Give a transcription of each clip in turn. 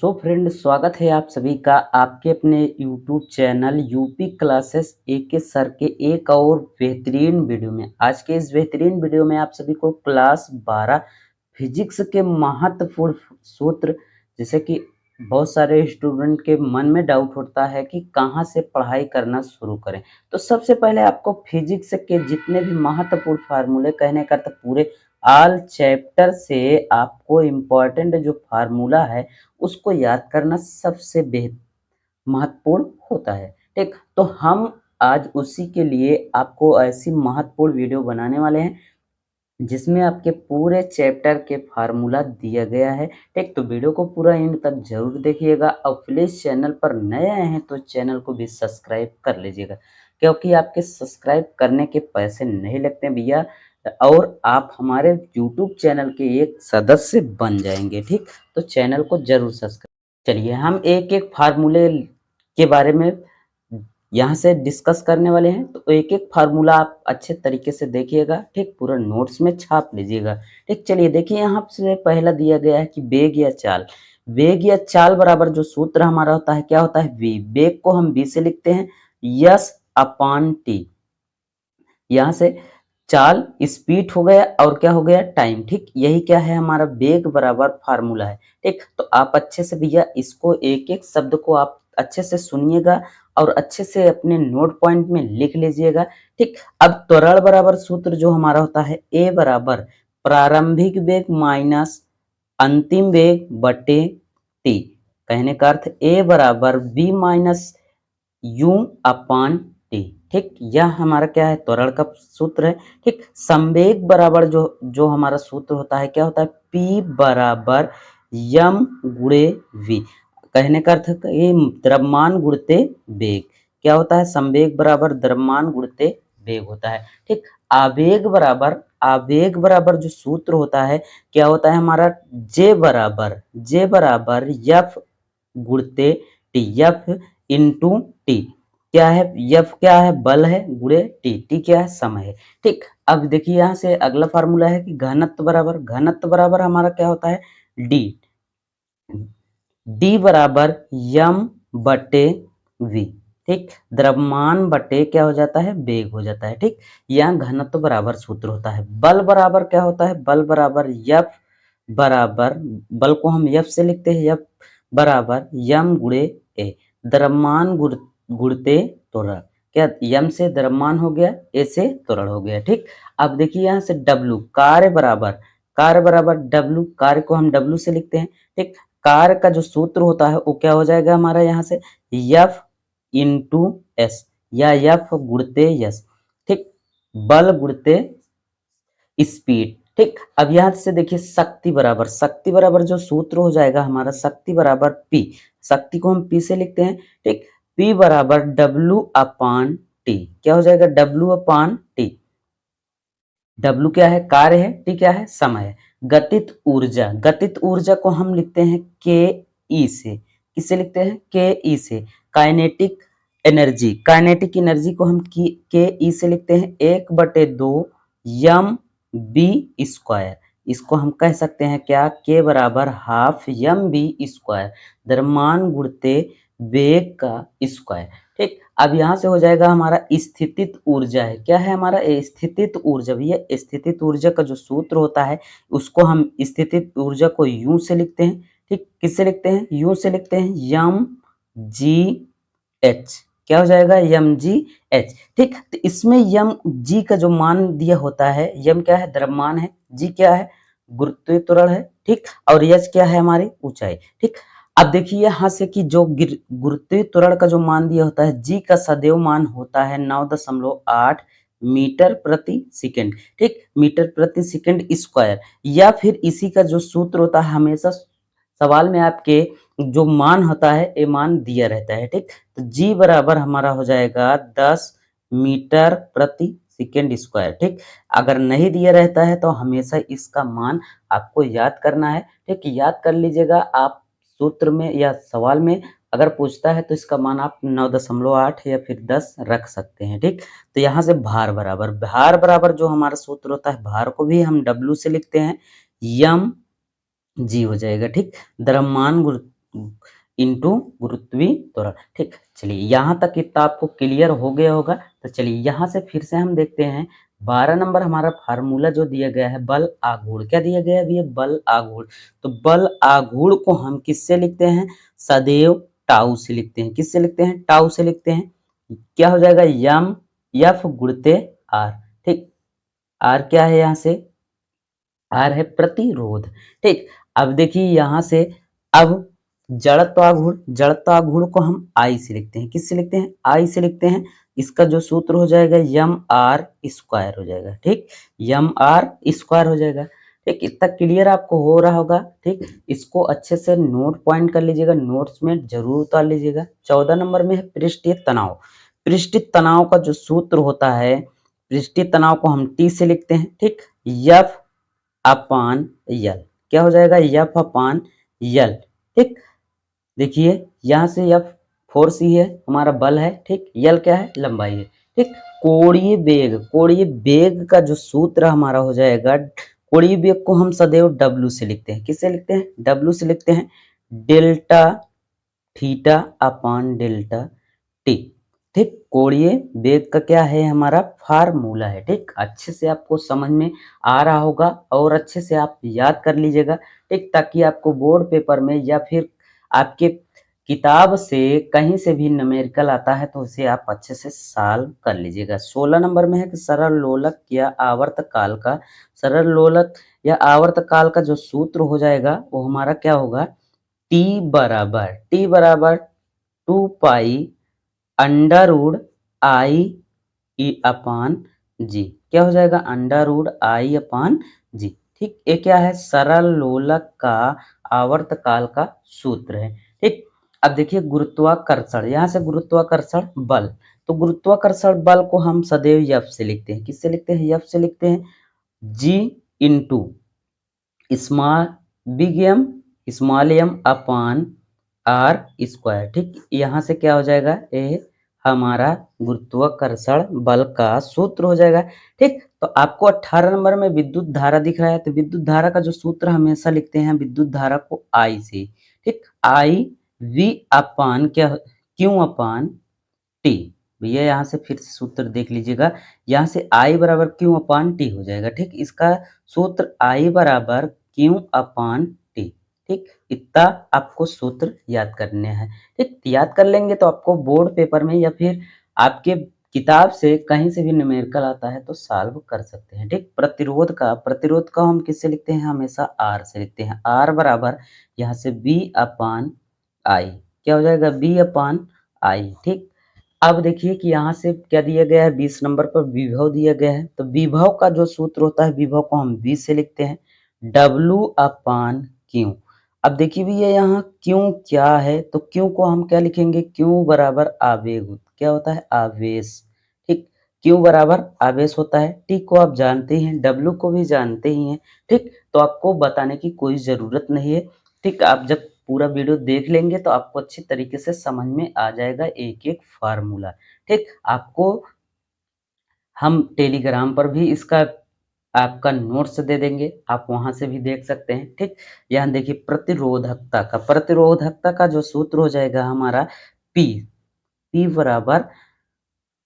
So friend, स्वागत है आप सभी का आपके अपने यूट्यूब चैनल यूपी क्लासेस एके सर के एक और बेहतरीन वीडियो में। आज के इस बेहतरीन वीडियो में आप सभी को क्लास 12 फिजिक्स के महत्वपूर्ण सूत्र, जैसे कि बहुत सारे स्टूडेंट के मन में डाउट होता है कि कहाँ से पढ़ाई करना शुरू करें। तो सबसे पहले आपको फिजिक्स के जितने भी महत्वपूर्ण फार्मूले, कहने का अर्थ पूरे ऑल चैप्टर से आपको इम्पोर्टेंट जो फार्मूला है उसको याद करना सबसे महत्वपूर्ण होता है। ठीक, तो हम आज उसी के लिए आपको ऐसी महत्वपूर्ण वीडियो बनाने वाले हैं जिसमें आपके पूरे चैप्टर के फार्मूला दिया गया है। ठीक, तो वीडियो को पूरा एंड तक जरूर देखिएगा और प्लीज चैनल पर नए आए हैं तो चैनल को भी सब्सक्राइब कर लीजिएगा, क्योंकि आपके सब्सक्राइब करने के पैसे नहीं लगते भैया, और आप हमारे यूट्यूब चैनल के एक सदस्य बन जाएंगे। ठीक, तो चैनल को जरूर सब्सक्राइब। चलिए हम एक एक फार्मूले के बारे में यहाँ से डिस्कस करने वाले हैं। तो एक एक फार्मूला आप अच्छे तरीके से देखिएगा। ठीक, पूरा नोट्स में छाप लीजिएगा। ठीक, चलिए देखिए, यहाँ से पहला दिया गया है कि वेग या चाल। वेग या चाल बराबर जो सूत्र हमारा होता है, क्या होता है? वी। वेग को हम वी से लिखते हैं यस अपॉन टी। यहाँ से चाल स्पीड हो गया और क्या हो गया? टाइम। ठीक, यही क्या है? हमारा वेग बराबर फार्मूला है। ठीक, तो आप अच्छे से भैया इसको एक एक शब्द को आप अच्छे से सुनिएगा और अच्छे से अपने नोट पॉइंट में लिख लीजिएगा। ठीक, अब त्वरण बराबर सूत्र जो हमारा होता है, ए बराबर प्रारंभिक वेग माइनस अंतिम वेग बटे टी। कहने का अर्थ ए बराबर B minus U upon T. ठीक, यह हमारा क्या है? त्वरण का सूत्र है। ठीक, संवेग बराबर जो जो हमारा सूत्र होता है, क्या होता है? पी बराबर यम गुणे वी। कहने का अर्थ ये द्रव्यमान गुणते वेग। क्या होता है? संवेग बराबर द्रव्यमान गुणते वेग होता है। ठीक, आवेग बराबर जो सूत्र होता है, क्या होता है हमारा? जे बराबर यफ गुणते टी। F into T. क्या है? यफ क्या है? बल है, गुणे टी। टी क्या है? समय है। ठीक, अब देखिए यहाँ से अगला फार्मूला है कि घनत्व बराबर हमारा क्या होता है? डी। डी बराबर यम बटे वी। ठीक, द्रव्यमान बटे क्या हो जाता है? वेग हो जाता है। ठीक, यहाँ घनत्व बराबर सूत्र होता है। बल बराबर क्या होता है? बल बराबर यफ बराबर, बल को हम यफ से लिखते हैं, यफ बराबर यम गुणे ए। द्रव्यमान गुणते त्वरण। क्या? यम से द्रव्यमान हो गया, ए से त्वरण हो गया। ठीक, अब देखिए यहाँ से डब्लू, कार्य बराबर डब्लू। कार्य को हम डब्लू से लिखते हैं। ठीक, कार्य का जो सूत्र होता है वो क्या हो जाएगा हमारा? यहाँ से यफ इंटू एस या यफ गुणते यस। ठीक, बल गुणते स्पीड। ठीक, अब यहां से देखिए शक्ति बराबर जो सूत्र हो जाएगा हमारा, शक्ति बराबर पी। शक्ति को हम पी से लिखते हैं। ठीक, पी बराबर डब्लू अपान टी। क्या हो जाएगा? डब्लू अपान टी। डब्लू क्या है? कार्य है, टी क्या है? समय है। गतित ऊर्जा को हम लिखते हैं के ई से। किससे लिखते हैं? के ई से। काइनेटिक एनर्जी को हम के ई से लिखते हैं 1/2 यम बी स्क्वायर। इसको हम कह सकते हैं क्या? के बराबर हाफ यम बी स्क्वायर, द्रव्यमान गुणते वेग का स्क्वायर। ठीक, अब यहाँ से हो जाएगा हमारा स्थितित ऊर्जा है। क्या है हमारा? स्थितित ऊर्जा। भैया स्थितित ऊर्जा का जो सूत्र होता है उसको हम स्थितित ऊर्जा को यू से लिखते हैं। ठीक, किससे लिखते हैं? यू से लिखते हैं यम जी एच। क्या हो जाएगा? यम जी एच। ठीक, तो इसमें यम जी का जो मान दिया होता है, यम क्या है? द्रव्यमान है, जी क्या है? गुरुत्वीय त्वरण है। ठीक, और एच क्या है? हमारी ऊंचाई। ठीक, अब देखिए यहाँ से कि जो गुरुत्वीय त्वरण का जो मान दिया होता है, जी का सदैव मान होता है 9.8 मीटर प्रति सेकेंड। ठीक, मीटर प्रति सेकेंड स्क्वायर। या फिर इसी का जो सूत्र होता है, हमेशा सवाल में आपके जो मान होता है ये मान दिया रहता है। ठीक, तो जी बराबर हमारा हो जाएगा 10 मीटर प्रति सेकेंड स्क्वायर। ठीक, अगर नहीं दिया रहता है तो हमेशा इसका मान आपको याद करना है। ठीक, याद कर लीजिएगा आप। सूत्र में या सवाल में अगर पूछता है तो इसका मान आप 9.8 या फिर 10 रख सकते हैं। ठीक, तो यहाँ से भार बराबर जो हमारा सूत्र होता है, भार को भी हम डब्लू से लिखते हैं, यम जी हो जाएगा। ठीक, द्रव्यमान इंटू गुरुत्वीय त्वरण। ठीक, चलिए यहाँ तक इतना आपको क्लियर हो गया होगा। तो चलिए यहाँ से फिर से हम देखते हैं 12 नंबर हमारा फार्मूला जो दिया गया है बल आघूर्ण। क्या दिया गया है भैया? बल आघूर्ण। तो बल आघूर्ण को हम किससे लिखते हैं? सदैव टाउ से लिखते हैं। किससे लिखते हैं? टाउ से लिखते हैं। क्या हो जाएगा? यम एफ गुणित आर। ठीक, आर क्या है यहाँ से? आर है प्रतिरोध। ठीक, अब देखिए यहाँ से अब जड़त्वाघूर्ण को हम आई से लिखते हैं। किससे लिखते हैं? आई से लिखते हैं। इसका जो सूत्र हो जाएगा यम आर स्क्वायर हो जाएगा। ठीक, यम आर स्क्वायर हो जाएगा। ठीक, इतना क्लियर आपको हो रहा होगा। ठीक, इसको अच्छे से नोट पॉइंट कर लीजिएगा, नोट्स में जरूर उतार लीजिएगा। 14 नंबर में है पृष्ठीय तनाव। पृष्ठीय तनाव का जो सूत्र होता है, पृष्ठीय तनाव को हम टी से लिखते हैं। ठीक, एफ अपान यल। क्या हो जाएगा? एफ अपान यल। ठीक, देखिए यहाँ से एफ फोर्स ही है, हमारा बल है। ठीक, यल क्या है? लंबाई है। ठीक, कोणीय वेग का जो सूत्र हमारा हो जाएगा, कोणीय वेग को हम सदैव डब्ल्यू से लिखते हैं। किससे लिखते हैं? डब्ल्यू से लिखते हैं। Delta theta upon delta T. ठीक, कोणीय वेग का क्या है? हमारा फार्मूला है। ठीक, अच्छे से आपको समझ में आ रहा होगा और अच्छे से आप याद कर लीजिएगा। ठीक, ताकि आपको बोर्ड पेपर में या फिर आपके किताब से कहीं से भी न्यूमेरिकल आता है तो उसे आप अच्छे से सॉल्व कर लीजिएगा। 16 नंबर में है कि सरल लोलक या आवर्तकाल का जो सूत्र हो जाएगा वो हमारा क्या होगा? टी बराबर 2 पाई अंडर रूट आई ई अपान जी। क्या हो जाएगा? अंडर रूट आई अपान जी। ठीक, ये क्या है? सरल लोलक का आवर्तकाल का सूत्र है। ठीक, अब देखिए गुरुत्वाकर्षण, यहाँ से गुरुत्वाकर्षण बल। तो गुरुत्वाकर्षण बल को हम सदैव एफ से लिखते हैं। किससे लिखते हैं? एफ से लिखते हैं। G into small big M small M upon R square. ठीक, यहाँ से क्या हो जाएगा? ये हमारा गुरुत्वाकर्षण बल का सूत्र हो जाएगा। ठीक, तो आपको 18 नंबर में विद्युत धारा दिख रहा है, तो विद्युत धारा का जो सूत्र हमेशा लिखते हैं विद्युत धारा को आई से। ठीक, आई वी अपान क्या? क्यू अपान टी। भैया यहाँ से फिर से सूत्र देख लीजिएगा, यहाँ से आई बराबर क्यू अपान टी हो जाएगा। ठीक, इसका सूत्र आई बराबर क्यू अपान टी। ठीक, इतना आपको सूत्र याद करने हैं। ठीक, याद कर लेंगे तो आपको बोर्ड पेपर में या फिर आपके किताब से कहीं से भी न्यूमेरिकल आता है तो सॉल्व कर सकते हैं। ठीक, प्रतिरोध का हम किससे लिखते हैं? हमेशा आर से लिखते हैं। आर बराबर यहाँ से बी अपान आई। क्या हो जाएगा? बी अपान आई। ठीक, अब देखिए कि यहाँ से क्या दिया गया है? 20 नंबर पर विभव दिया गया है। तो विभव का जो सूत्र होता है, विभव को हम V से लिखते हैं। W अपान Q। अब देखिए भैया यहाँ Q क्या है? तो Q को हम क्या लिखेंगे? Q बराबर आवेग। क्या होता है? आवेश। ठीक, Q बराबर आवेश होता है। T को आप जानते ही हैं, W को भी जानते ही हैं। ठीक, तो आपको बताने की कोई जरूरत नहीं है। ठीक, आप जब पूरा वीडियो देख लेंगे तो आपको अच्छी तरीके से समझ में आ जाएगा एक एक फार्मूला। ठीक, आपको हम टेलीग्राम पर भी इसका आपका नोट्स दे देंगे, आप वहां से भी देख सकते हैं। ठीक, यहाँ देखिए प्रतिरोधकता का जो सूत्र हो जाएगा हमारा पी बराबर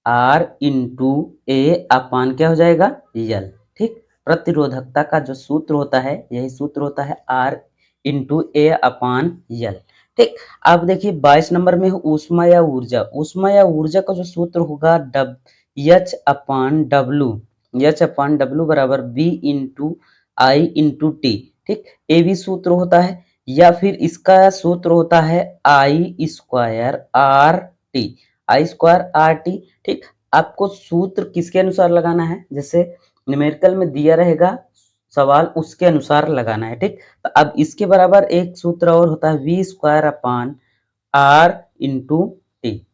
आर इंटू ए अपान क्या हो जाएगा? यल। ठीक, प्रतिरोधकता का जो सूत्र होता है यही सूत्र होता है आर इंटू ए अपान यल। ठीक, अब देखिए 22 नंबर में ऊष्मा या ऊर्जा का जो सूत्र होगा एच अपान डब्लू बराबर बी इंटू आई इंटू टी। ठीक, ये भी सूत्र होता है, या फिर इसका सूत्र होता है आई स्क्वायर आर टी। ठीक, आपको सूत्र किसके अनुसार लगाना है? जैसे न्यूमेरिकल में दिया रहेगा सवाल, उसके अनुसार लगाना है। ठीक, तो अब इसके बराबर एक सूत्र और होता है V square upon R into T.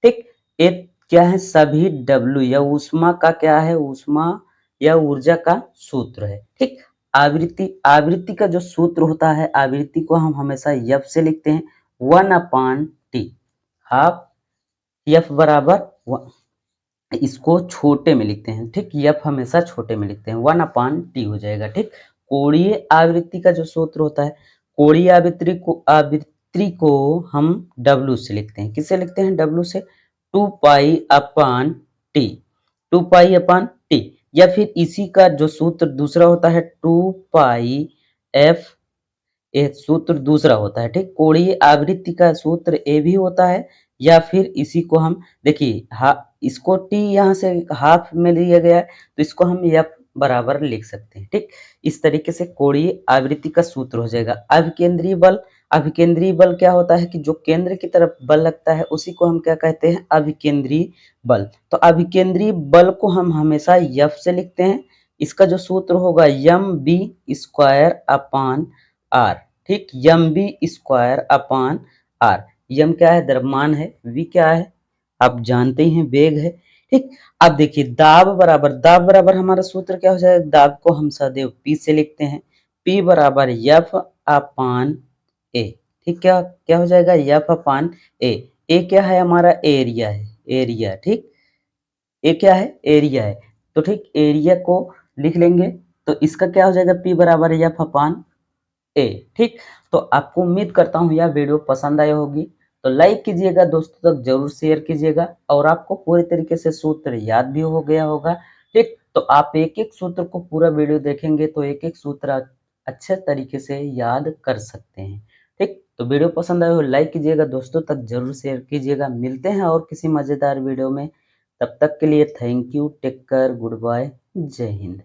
ठीक, ये क्या है? सभी डब्ल्यू या ऊष्मा का क्या है? ऊष्मा या ऊर्जा का सूत्र है। ठीक, आवृत्ति का जो सूत्र होता है, आवृत्ति को हम हमेशा एफ से लिखते हैं। 1 अपान टी, हाफ एफ बराबर इसको छोटे में लिखते हैं। ठीक, एफ हमेशा छोटे में लिखते हैं। 1 अपान टी हो जाएगा। ठीक, कोणीय आवृत्ति का जो सूत्र होता है, कोणीय 3 को हम W से लिखते हैं। किससे लिखते हैं? W से 2 pi upon T, 2 pi upon T, या फिर इसी का जो सूत्र दूसरा होता है 2 पाई एफ, ये सूत्र दूसरा होता है, ठीक। कोणीय आवृत्ति का सूत्र ए भी होता है, या फिर इसी को हम देखिए इसको टी यहाँ से हाफ में लिया गया है, तो इसको हम एफ बराबर लिख सकते हैं, ठीक। इस तरीके से कोणीय आवृत्ति का सूत्र हो जाएगा। अभिकेंद्रीय बल, अभिकेंद्रीय बल क्या होता है कि जो केंद्र की तरफ बल लगता है उसी को हम क्या कहते हैं? अभिकेंद्रीय बल। तो अभिकेंद्रीय बल को हम हमेशा एफ से लिखते हैं। इसका जो सूत्र होगा M B square upon R, ठीक। M B square upon R, M क्या है? द्रव्यमान है, वी क्या है? आप जानते ही हैं, वेग है, ठीक। अब देखिए दाब बराबर हमारा सूत्र क्या हो जाएगा? दाब को हम सदैव पी से लिखते हैं, पी बराबर एफ अपॉन ए, ठीक। क्या क्या हो जाएगा? एफ अपॉन ए क्या है? हमारा एरिया है, एरिया, ठीक। ए क्या है? एरिया है, तो ठीक एरिया को लिख लेंगे, तो इसका क्या हो जाएगा? पी बराबर एफ अपॉन ए, ठीक। तो आपको उम्मीद करता हूँ यह वीडियो पसंद आई होगी, तो लाइक कीजिएगा, दोस्तों तक जरूर शेयर कीजिएगा, और आपको पूरी तरीके से सूत्र याद भी हो गया होगा, ठीक। तो आप एक एक सूत्र को पूरा वीडियो देखेंगे तो एक एक सूत्र अच्छे तरीके से याद कर सकते हैं, ठीक। तो वीडियो पसंद आए हो लाइक कीजिएगा, दोस्तों तक जरूर शेयर कीजिएगा। मिलते हैं और किसी मजेदार वीडियो में, तब तक के लिए thank you, take care, good bye, जय हिंद।